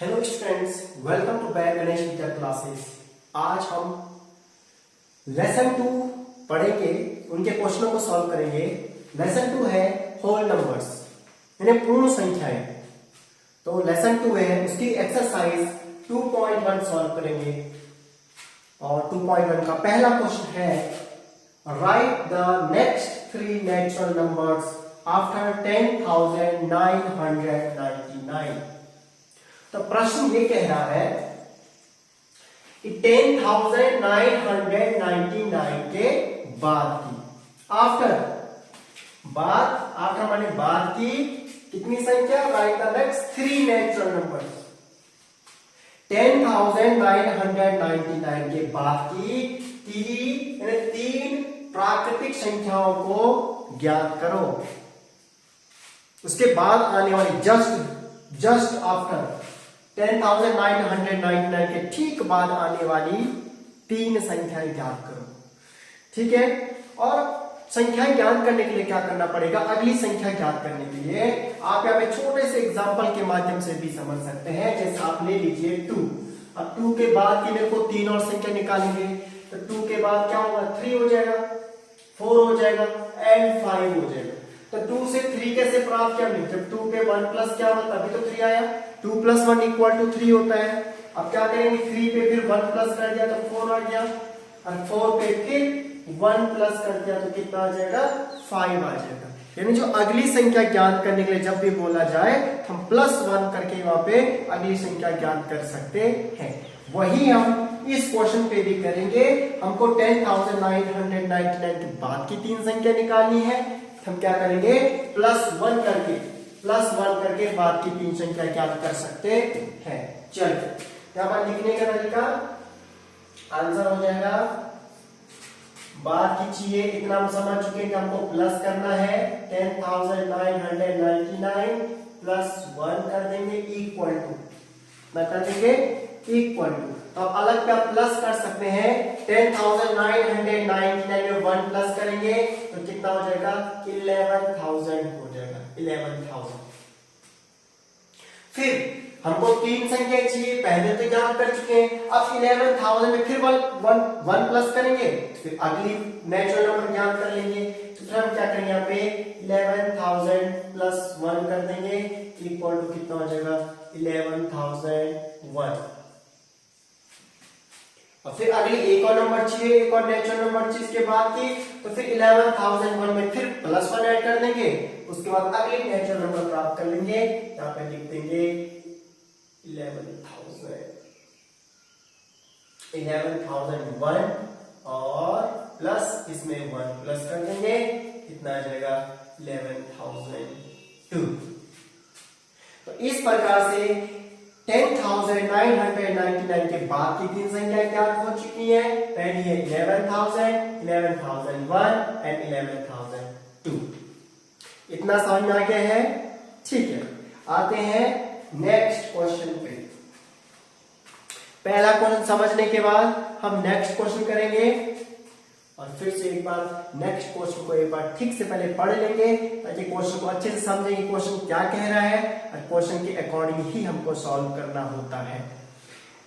Hello students, welcome to back Ganesh Vidya classes. आज हम lesson 2 पढ़ेंगे, उनके क्वेश्चनों को सॉल्व करेंगे। लेसन 2 है होल नंबर्स, यानी पूर्ण संख्याएं। तो लेसन 2 है, उसकी एक्सरसाइज 2.1 सॉल्व करेंगे। और 2.1 का पहला क्वेश्चन है, right the next 3 natural numbers after 10,999। तो प्रश्न ये कह रहा है कि 10,999 के बाद की, आफ्टर माने बाद की कितनी संख्या, right the next 3 natural numbers. 10,999 के बाद की तीन प्राकृतिक संख्याओं को ज्ञात करो। उसके बाद आने वाली जस्ट आफ्टर 10,999 के ठीक बाद आने वाली 3 संख्याएं ज्ञात करो। ठीक है, और संख्याएं ज्ञात करने के लिए क्या करना पड़ेगा, अगली संख्या ज्ञात करने के लिए आप यहाँ पे छोटे से एग्जांपल के माध्यम से भी समझ सकते हैं। जैसे आप ले लीजिए 2, अब 2 के बाद की मेरे को 3 और संख्या निकालेंगे, तो 2 के बाद क्या होगा, 3 हो जाएगा, 4 हो जाएगा एंड 5 हो जाएगा। तो 2 से 3 कैसे प्राप्त किया, जब 2 पे 1 प्लस क्या होगा, तभी तो 3 आया। 2 + 1 = 3 होता है। अब क्या करेंगे, 3 पे फिर 1 प्लस कर दिया तो 4 आ गया, और 4 पे फिर 1 प्लस कर दिया तो कितना आ जाएगा, 5 आ जाएगा। यानी जो अगली संख्या ज्ञात करने के लिए जब भी बोला जाए हम +1 करके वहां पे अगली संख्या ज्ञात कर सकते हैं। वही हम इस क्वेश्चन पे भी करेंगे। हमको 10,999 के बाद की 3 संख्या निकालनी है। हम क्या करेंगे, +1 करके बाद की 3 संख्या क्या कर सकते हैं। चलिए यहां पर लिखने का तरीका, आंसर हो जाएगा, बाद की चाहिए, इतना हम समझ चुके हैं कि हमको प्लस करना है। 10,999 + 1 कर देंगे इक्वल टू, मैं कर देंगे इक्वल टू। तो अब अलग क्या प्लस कर सकते हैं, 10,999 में 1 प्लस करेंगे तो कितना हो जाएगा, 11,000 हो जाएगा, 11,000। फिर हमको 3 संख्या चाहिए, पहले तो ज्ञात कर चुके हैं। अब 11,000 में फिर 1 प्लस करेंगे, फिर अगली नेचुरल नंबर ज्ञात कर लेंगे। तो फिर हम क्या करेंगे, यहाँ पे 11,000 + 1 कर देंगे इक्वल टू कितना हो जाएगा, 11,001। और फिर अगली एक और नंबर चाहिए, एक और नेचुरल नंबर चाहिए इसके बाद की, तो फिर 11,001 में फिर +1 ऐड कर देंगे। उसके बाद अगली नेचुरल नंबर प्राप्त कर लेंगे। यहाँ पे लिख देंगे 11,001 और प्लस इसमें 1 प्लस कर देंगे, कितना आ जाएगा, 11,002। तो इस प्रकार से 10,999 के बाद की 3 संख्या ज्ञात हो चुकी है। पहली है 11,000, 11,001 एंड 11,002। इतना समझ में आ गया है। ठीक है, आते हैं नेक्स्ट क्वेश्चन पे। पहला क्वेश्चन समझने के बाद हम नेक्स्ट क्वेश्चन करेंगे, और फिर से एक बार नेक्स्ट क्वेश्चन को एक बार ठीक से पहले पढ़ लेंगे ताकि क्वेश्चन को अच्छे से समझेंगे क्वेश्चन क्या कह रहा है, और क्वेश्चन के अकॉर्डिंग ही हमको सॉल्व करना होता है।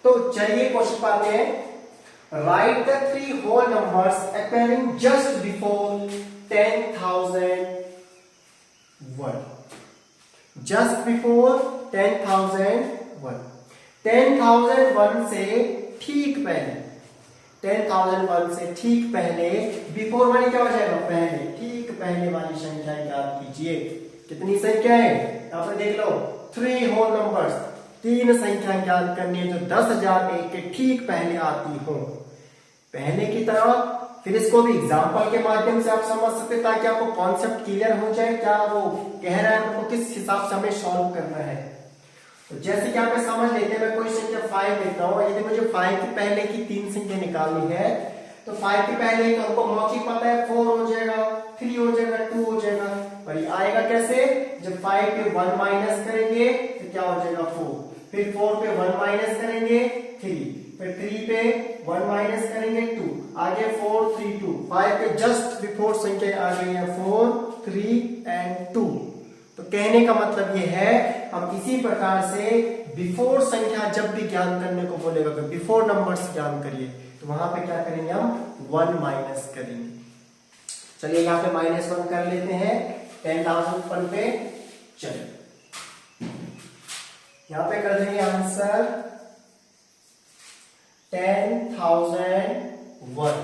तो चलिए क्वेश्चन पर आते हैं। Right the 3 whole numbers appearing just before 10,001। Just before 10,001, 10,001 से ठीक पहले, 10,001 से ठीक पहले, बिफोर माने क्या हो जाएगा, पहले, ठीक पहले वाली संख्या ज्ञात कीजिए। कितनी संख्या है, यहां पर देख लो, 3 होल नंबर्स, 3 संख्या ज्ञात करनी है जो 10,001 के ठीक पहले आती हो, पहले की तरह। फिर इसको भी एग्जांपल के माध्यम से आप समझ सकते, ताकि आपको कॉन्सेप्ट क्लियर हो जाए, क्या वो कह रहा है, आपको किस हिसाब से हमें सॉल्व करना है। तो जैसे कि आप समझ लेते हैं, मैं कोई संख्या 5 लेता हूं, यदि मुझे 5 के पहले की 3 संख्या निकालनी है, तो 5 के पहले तो हमको मौखिक पता है, 4 हो जाएगा, 3 हो जाएगा, 2 हो जाएगा। और ये आएगा कैसे, जब 5 पे 1 माइनस करेंगे तो क्या हो जाएगा, 4। फिर 4 पे 1 माइनस करेंगे 3, फिर 3 पे 1 माइनस करेंगे 2, आगे 4 3 2, 5 पे जस्ट बिफोर संख्या आ गई है 4 3 एंड 2। तो कहने का मतलब ये है हम इसी प्रकार से बिफोर संख्या जब भी ज्ञान करने को बोलेगा तो बिफोर नंबर्स ज्ञान करिए, तो वहां पे क्या करेंगे हम 1 माइनस करेंगे। चलिए यहाँ पे -1 कर लेते हैं 10,000 पे। चलिए यहाँ पे कर देंगे आंसर 10,001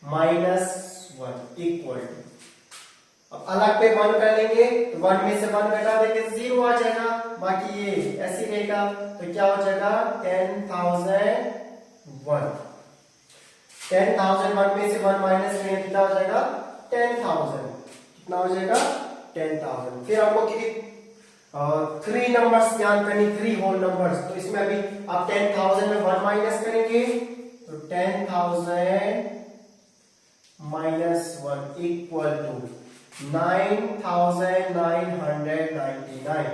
-1 इक्वल टू, अब अलग पे 1 कर लेंगे तो 1 में से 1 घटा देंगे 0 आ जाएगा, बाकी ये ऐसे रहेगा, तो क्या हो जाएगा 10,001। 10,001 में से 1 माइनस करेंगे कितना हो जाएगा 10,000, कितना हो जाएगा 10,000। फिर आपको 3 नंबर्स ज्ञान करनी, 3 होल नंबर्स, तो इसमें अभी आप 10,000 में 1 माइनस करेंगे तो 10,000 -1 इक्वल टू 9,999।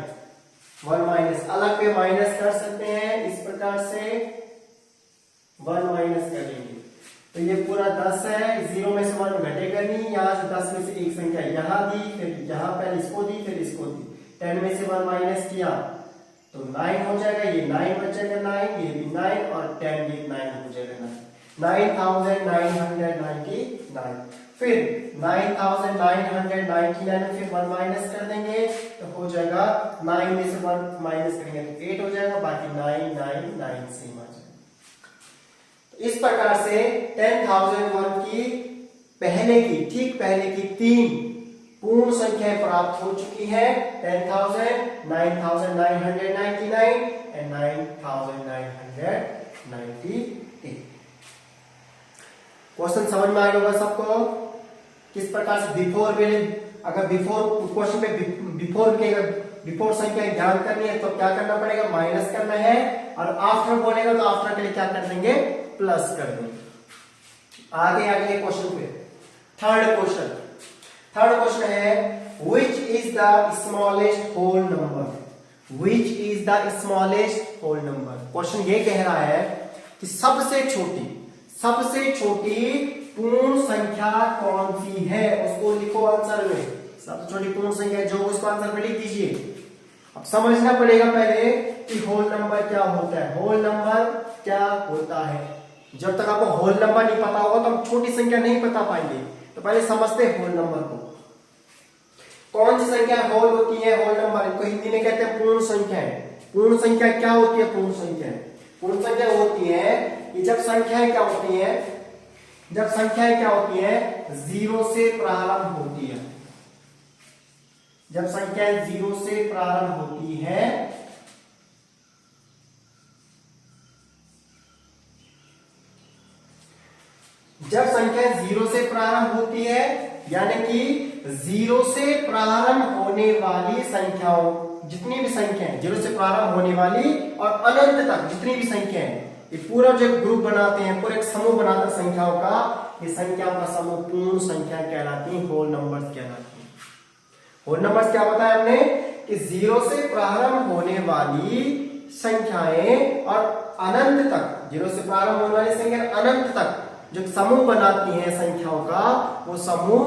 1 माइनस, अलग पे माइनस कर सकते हैं इस प्रकार से, 1 माइनस करेंगे तो ये पूरा 10 है, 0 में से 1 घटेगा नहीं, यहां से 10 में से एक संख्या यहां दी, फिर यहां पहले इसको दी फिर इसको दी, 10 में से 1 माइनस किया तो 9 हो जाएगा, ये 9 बचेगा 9, ये भी 9 और 10 ये 9 हो जाएगा 9,999। फिर 9,999 में फिर 1 माइनस कर देंगे तो हो जाएगा 9 में से 1 माइनस करेंगे तो 8 हो जाएगा, बाकी 999 सेम आ जाएगा। तो इस प्रकार से 10,001 की ठीक पहले की 3 पूर्ण संख्याएं प्राप्त हो चुकी है, 10,000, 9,999 एंड 9,998। क्वेश्चन समझ में आया होगा सबको किस प्रकार से बिफोर में, अगर बिफोर क्वेश्चन पे बिफोर संख्या ज्ञान करनी है तो क्या करना पड़ेगा, माइनस करना है, और आफ्टर बोलेगा तो आफ्टर के लिए क्या कर देंगे, प्लस कर देंगे। आगे अगले क्वेश्चन पे थर्ड क्वेश्चन है which is the smallest whole number, which is the smallest whole number. Question ये कह रहा है कि सबसे छोटी पूर्ण संख्या कौन सी है, उसको लिखो आंसर में, सबसे छोटी पूर्ण संख्या जो उसको आंसर में लिख दीजिए। अब समझना पड़ेगा पहले कि होल नंबर क्या होता है, होल नंबर क्या होता है। जब तक आपको होल नंबर नहीं पता होगा तो हम छोटी संख्या नहीं बता पाएंगे, तो पहले समझते हैं होल नंबर को। कौन सी संख्या होल होती है, होल नंबर, इनको हिंदी में कहते हैं पूर्ण संख्या। पूर्ण संख्या क्या होती है, पूर्ण संख्या होती है कि जब संख्याएं क्या होती है 0 से प्रारंभ होती है, जब संख्याएं 0 से प्रारंभ होती है यानी कि 0 से प्रारंभ होने वाली संख्याओं, जितनी भी संख्याएं 0 से प्रारंभ होने वाली और अनंत तक जितनी भी संख्याएं, ये पूरा जो ग्रुप बनाते हैं, पूरा एक समूह बनाते हैं संख्याओं का, ये संख्याओं का समूह पूर्ण संख्या कहलाती है, होल नंबर्स कहलाती है। होल नंबर्स क्या बताया हमने कि 0 से प्रारंभ होने वाली संख्याएं और अनंत तक, 0 से प्रारंभ होने वाली संख्या अनंत तक जो समूह बनाती हैं संख्याओं का, वो समूह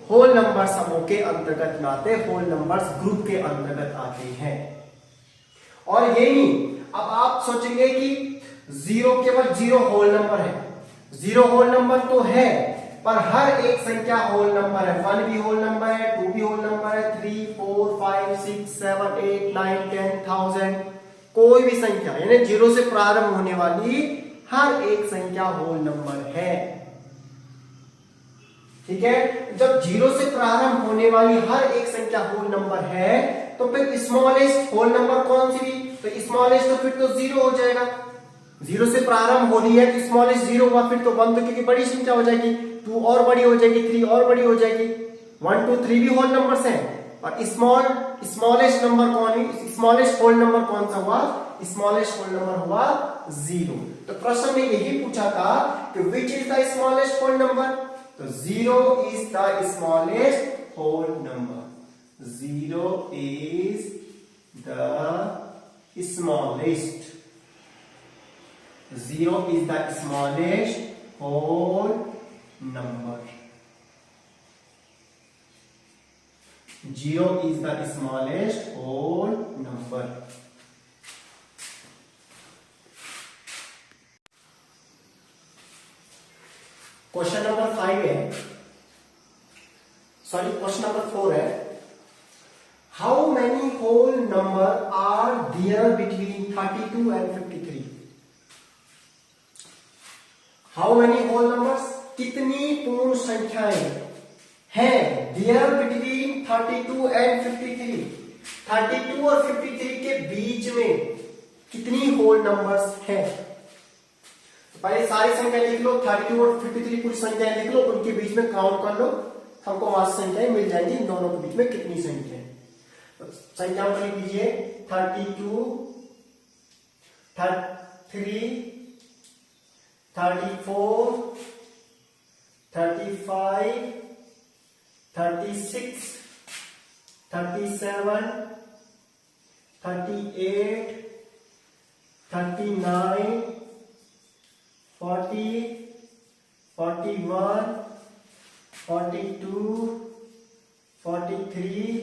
होल नंबर समूह के अंतर्गत आते हैं, होल नंबर्स ग्रुप के अंतर्गत आते हैं। और ये नहीं, अब आप सोचेंगे कि 0 केवल 0 होल नंबर है, 0 होल नंबर तो है, पर हर एक संख्या होल नंबर है, 1 भी होल नंबर है, 2 भी होल नंबर है, 3, 4, 5, 6, 7, 8, 9, 10, 1000, कोई भी संख्या यानी 0 से प्रारंभ होने वाली हर एक संख्या होल नंबर है। ठीक है, जब 0 से प्रारंभ होने वाली हर एक संख्या होल नंबर है तो फिर स्मॉलेस्ट होल नंबर कौन सी भी, तो स्मॉलेस्ट तो फिर तो 0 हो जाएगा। 0 से प्रारंभ हो रही है तो स्मॉलेस्ट 0 हुआ, फिर तो 1 तो क्योंकि बड़ी संख्या हो जाएगी, 2 और बड़ी हो जाएगी, 3 और बड़ी हो जाएगी, 1, 2, 3 भी होल नंबर्स हैं। और स्मॉलेस्ट होल नंबर कौन सा हुआ, स्मॉलेस्ट होल नंबर हुआ 0। तो प्रश्न में यही पूछा था कि which is the smallest whole number, तो 0 is the smallest whole number, 0 is the smallest, 0 is the smallest whole number। 0 is the smallest whole number. Question number 5 है, सॉरी क्वेश्चन नंबर 4 है, how many whole number are there between 32 and 53? How many whole numbers, कितनी पूर्ण संख्याएं हैं there between 32 and 53? 32 और 53 के बीच में कितनी होल नंबर्स हैं? पहले सारी संख्या लिख लो, 32 और 53 पूरी संख्याएं लिख लो, उनके बीच में काउंट कर लो, हमको वहां संख्याएं मिल जाएंगी, इन दोनों के बीच में कितनी संख्या है। तो संख्या को लिख लीजिए, 32, 33, 34, 35, 36, 37, 38, 39, 40, 41, 42, 43,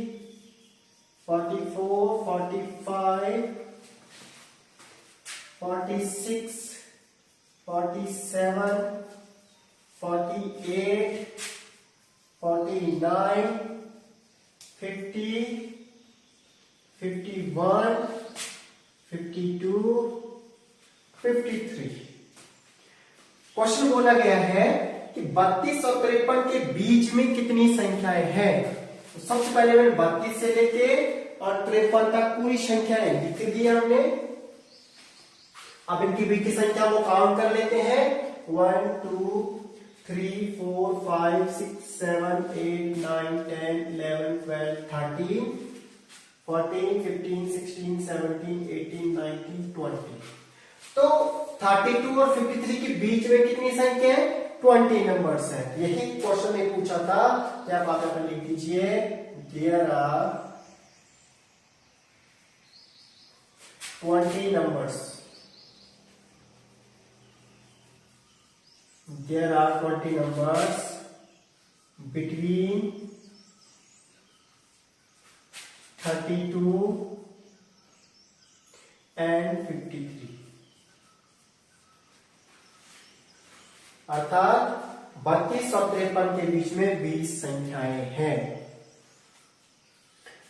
44, 45, 46, 47, 48, 49, 50, 51, 52, 53। क्वेश्चन बोला गया है कि 32 और 53 के बीच में कितनी संख्याएं हैं। तो सबसे पहले मैंने 32 से लेके और 53 तक पूरी संख्याएं लिख दी हमने। अब इनकी बीच की संख्या वो काउंट कर लेते हैं, 1 2 3 4 5 6 7 8 9 10 11 12 13 14 15 16 17 18 19 20। तो 32 और 53 के बीच में कितनी संख्या है? 20 नंबर्स है। यही क्वेश्चन ने पूछा था, क्या बात आप लिख दीजिए, there are 20 numbers. There are 20 numbers between 32 and 53. अर्थात 32 और 53 के बीच में 20 संख्याएं हैं।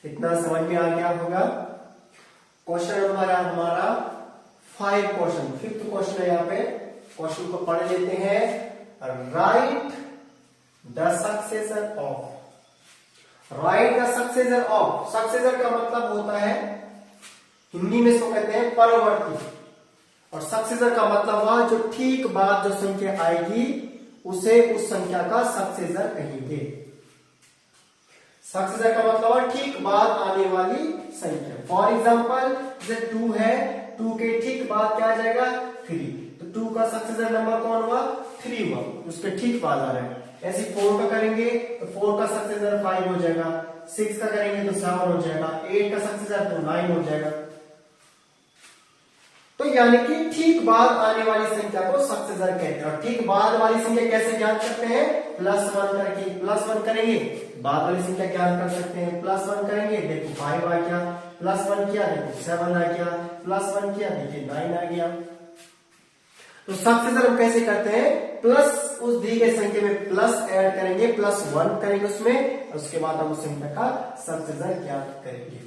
इतना समझ में आ गया होगा। क्वेश्चन नंबर है हमारा 5 क्वेश्चन, 5th क्वेश्चन है यहाँ पे। क्वेश्चन को पढ़ लेते हैं। Right the successor of. Right the successor of. Successor का मतलब होता है, हिंदी में इसको कहते हैं परवर्ती, और सक्सेसर का मतलब हुआ जो ठीक बाद जो संख्या आएगी उसे उस संख्या का सक्सेसर कहेंगे। सक्सेसर का मतलब हुआ ठीक बाद आने वाली संख्या। फॉर एग्जाम्पल जैसे 2 है, 2 के ठीक बाद क्या आ जाएगा? 3। तो 2 का सक्सेसर नंबर कौन हुआ? 3 हुआ, उसके ठीक बाद आ रहा है। ऐसे 4 का करेंगे तो 4 का सक्सेसर 5 हो जाएगा, 6 का करेंगे तो 7 हो जाएगा, 8 का सक्सेसर तो 9 हो जाएगा। तो यानी कि ठीक बाद आने वाली संख्या को सक्सेसर कहते हैं। और ठीक बाद वाली संख्या कैसे ज्ञात करते हैं? +1 करके। +1 करेंगे, बाद वाली संख्या ज्ञात कर सकते हैं। +1 करेंगे, देखो 5 आ गया, +1 किया देखो 7 आ गया, +1 किया देखिए 9 आ गया। तो सक्सेसर हम कैसे करते हैं? प्लस उस दी गई संख्या में प्लस ऐड करेंगे, +1 करेंगे उसमें, उसके बाद हम उस संख्या का सक्सेसर ज्ञात करेंगे।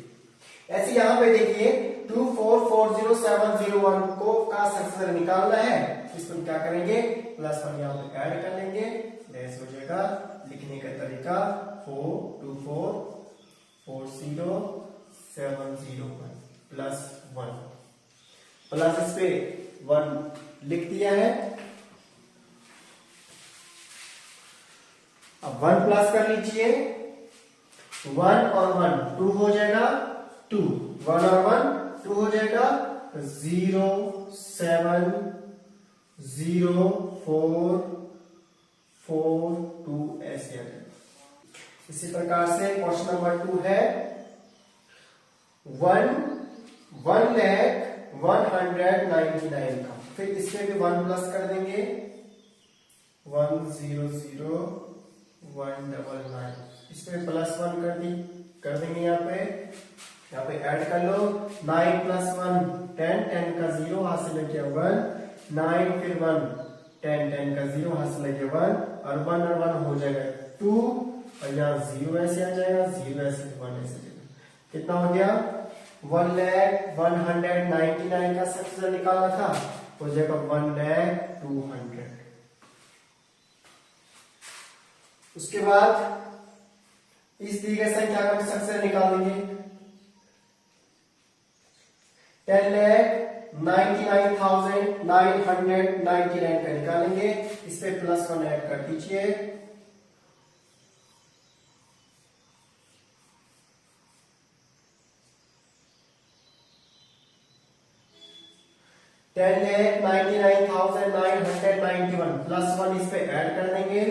ऐसे यहां पे देखिए 2440701 को का सक्सेसर निकालना है। इसको क्या करेंगे? +1 यहां पे ऐड कर लेंगे, लेस हो जाएगा। लिखने का तरीका 4240701 +1 प्लस इस पे 1 लिख दिया है। अब 1 प्लस कर लीजिए, 1 और 1 2 हो जाएगा, 2 1 और 1 2 हो जाएगा, 0 7 0 4 4 2 ऐसे आ जाएगा। इसी प्रकार से क्वेश्चन नंबर 2 है 1,199 का, फिर इसमें भी 1 प्लस कर देंगे, 100 199, इसमें +1 कर कर देंगे यहाँ पे ऐड कर लो। 9 + 1 10, 10 का 0 हाथ से लग गया 1, 9 फिर 1 10, 10 का 0 हाथ से लग गया 1 और 1 और 1 हो जाएगा 2 और यहाँ 0 ऐसे आ जाएगा, 0 ऐसे 1 ऐसे जाएगा। कितना हो गया 1,199 का सक्सेसर निकालना था, हो जाएगा 1,200,000। उसके बाद इस दी गई संख्या का सक्सेसर निकाल देंगे। 10,99,999 का निकालेंगे, इस पे +1 ऐड कर दीजिए। $10,99,991 +1 इस पे ऐड कर देंगे,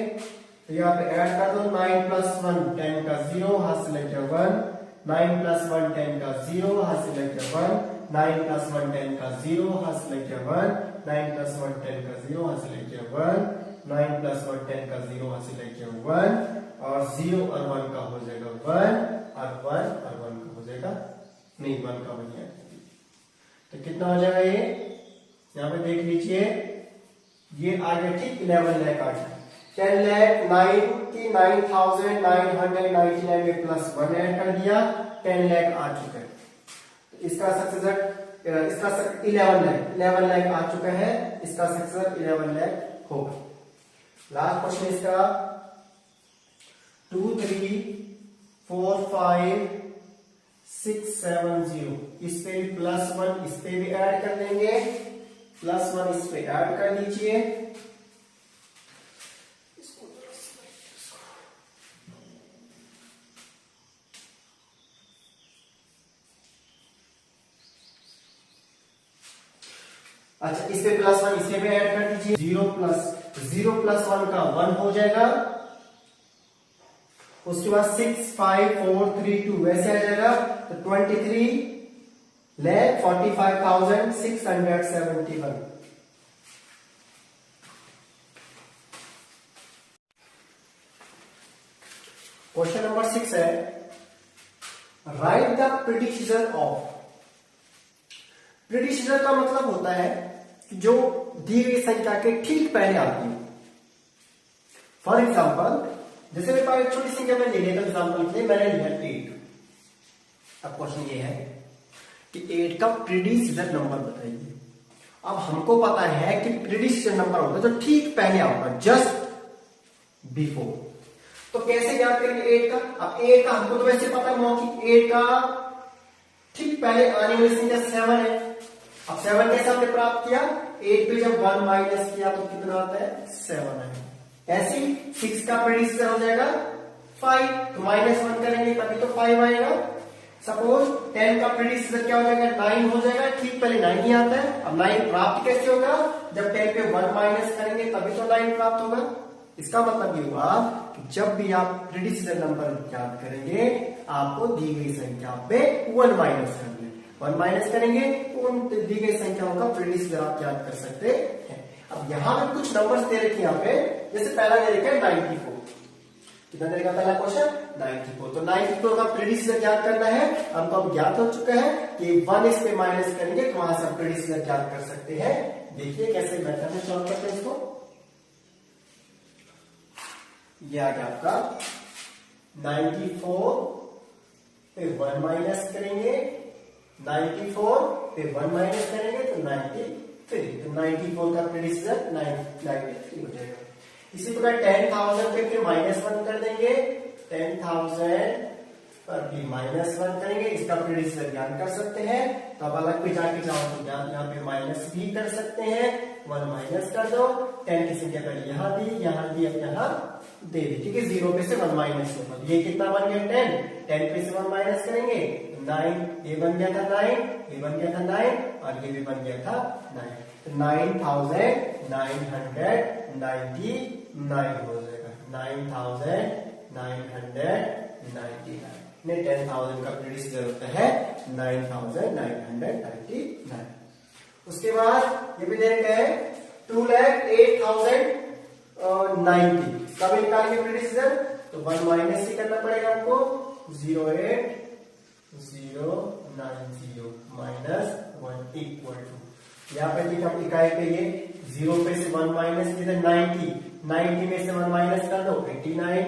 तो यहाँ पे ऐड कर दो। 9 + 1 10 का 0 हाथ से लग गया 1, 9 + 1 10 का 0 हाथ से लग गया 1, 9 + 1 10 का 0 हाथ से लग गया 1, 9 + 1 10 का 0 हाथ से लग गया 1, 9 + 1 10 का 0 हाथ से लग गया 1 और 0 और 1 का हो जाएगा 1 और 1 और 1 का हो जाएगा नहीं 1 का बन गया। तो कितना हो जाएगा ये, यहाँ पे देख लीजिए, ये आ गया ठीक 11 लाख आ गया। 10,99,999 में +1 ऐड कर दिया, 10 लाख आ चुका है। इसका सक्सेसर 11 लाख आ चुका है, इसका सक्सेसर 11 लाख होगा। लास्ट क्वेश्चन इसका 2 3 4 5 6 7 0, इस पे भी +1 इस पे भी ऐड कर देंगे, +1 इस पे ऐड कर लीजिए। अच्छा, इस पे +1 इसे भी ऐड कर दीजिए। 0 + 1 का 1 हो जाएगा। उसके बाद 6 5 4 3 2 वैसे आ जाएगा, तो 23,45,671। क्वेश्चन नंबर 6 है, right the prediction of. Prediction का मतलब होता है कि जो दी गई संख्या के ठीक पहले आती है। फॉर एग्जाम्पल, जैसे मेरे पास एक छोटी संख्या में ले लेता हूं एग्जाम्पल के लिए, मैंने लिया 8। अब क्वेश्चन ये है कि 8 का प्रीडिक्शन नंबर बताइए। अब हमको पता है कि प्रीडिक्शन नंबर होता है जो ठीक पहले आता है, जस्ट बिफोर। तो कैसे ज्ञात करेंगे 8 का? अब 8 का हमको तो वैसे पता है मौखिक, 8 का ठीक पहले आने वाली संख्या 7 है। अब 7 कैसे हमने प्राप्त किया? 8 पे जब 1 माइनस किया तो कितना आता है? 7 है। ऐसे 6 का प्रीडिक्शन हो जाएगा 5, तो -1 करेंगे तभी तो 5 आएगा। सपोज 10 का प्रीडिक्शन क्या हो जाएगा? 9 हो जाएगा, ठीक पहले 9 ही आता है। अब 9 प्राप्त कैसे होगा? जब 10 पे 1 माइनस करेंगे तभी तो 9 प्राप्त होगा। इसका मतलब ये हुआ कि जब भी आप प्रीडिक्शन नंबर ज्ञात करेंगे, आपको दी गई संख्या पे 1 माइनस करना है। 1 माइनस करेंगे तो उन दी गई संख्याओं का प्रीडिक्शन आप ज्ञात कर सकते हैं। अब यहां पे कुछ नंबर्स दे रखे यहाँ पे, जैसे पहला दे रखा है 94। कितना दे रखा पहला क्वेश्चन? 94। तो 94 का प्रीडिक्शन ज्ञात करना है। हमको अब ज्ञात हो चुका है कि 1 इस पे माइनस करेंगे तो वहां से आप प्रीडिक्शन ज्ञात कर सकते हैं। देखिए कैसे मेथड में सॉल्व करते हैं इसको। ये आ गया आपका 94 पे 1 माइनस करेंगे, 94 पे 1 माइनस करेंगे तो 93। तो 94 का प्रीडिक्शन 93 हो जाएगा। इसी प्रकार 10,000 पे फिर -1 कर देंगे, 10,000 पर भी -1 करेंगे, इसका प्रीडिक्शन ज्ञात कर सकते हैं। तो अब अलग पे जाके जाओ तो यहाँ पे माइनस भी कर सकते हैं, 1 माइनस कर दो। 10 की संख्या पहले यहाँ दी, अब यहाँ दे दी, ठीक है। 0 पे से 1 माइनस होगा, ये कितना बन गया? 10। 10 पे से 1 माइनस करेंगे 9, ये बन गया था 9, ये बन गया था 9 और ये भी बन गया था 9। तो 9,999 हो जाएगा, 9,999। 10,000 का प्रीडिक्शन होता है 9,999। उसके बाद ये भी दे रखा है 2,08,090। कब निकालेंगे प्रीडिक्शन? तो 1 माइनस ही करना पड़ेगा हमको, 08090 माइनस 1 इक्वल टू, यहाँ पे देखिए हम इकाई पे ये 0 पे से 1 माइनस किधर 90 में से 1 माइनस कर दो 89,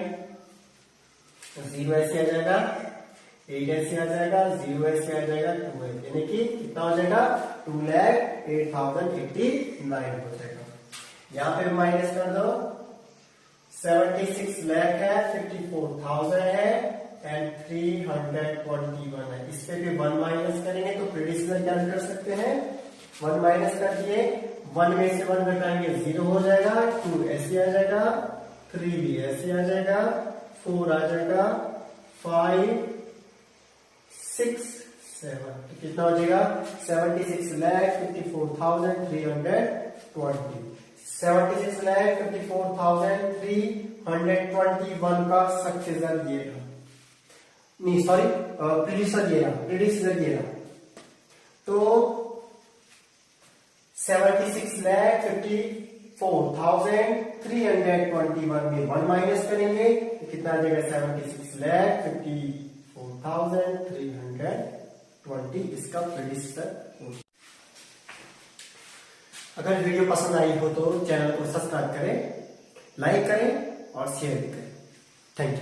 तो 0 ऐसे आ जाएगा, 8 ऐसे आ जाएगा, 0 ऐसे आ जाएगा, 2 यानी कि कितना हो जाएगा 2,08,089 हो जाएगा। यहाँ पे माइनस कर दो 76 लाख है, 54,000 है एंड 321 है। इस पे भी 1 माइनस करेंगे तो प्रेडिक्शन क्या कर सकते हैं, 1 माइनस कर दिए, 1 में से 1 घटाएंगे 0 हो जाएगा, 2 ऐसे आ जाएगा, 3 भी ऐसे आ जाएगा, 4 आ जाएगा, 5 6 7, तो कितना हो जाएगा 76,54,320, 76,54,321 का सक्सेसर ये रहा, नहीं सॉरी प्रीडिक्सर ये रहा, तो 76,54,321 में 1 माइनस करेंगे तो कितना आ जाएगा 76,54,320, इसका प्रेडिक्टर। अगर वीडियो पसंद आई हो तो चैनल को सब्सक्राइब करें, लाइक करें और शेयर भी करें। Thank you.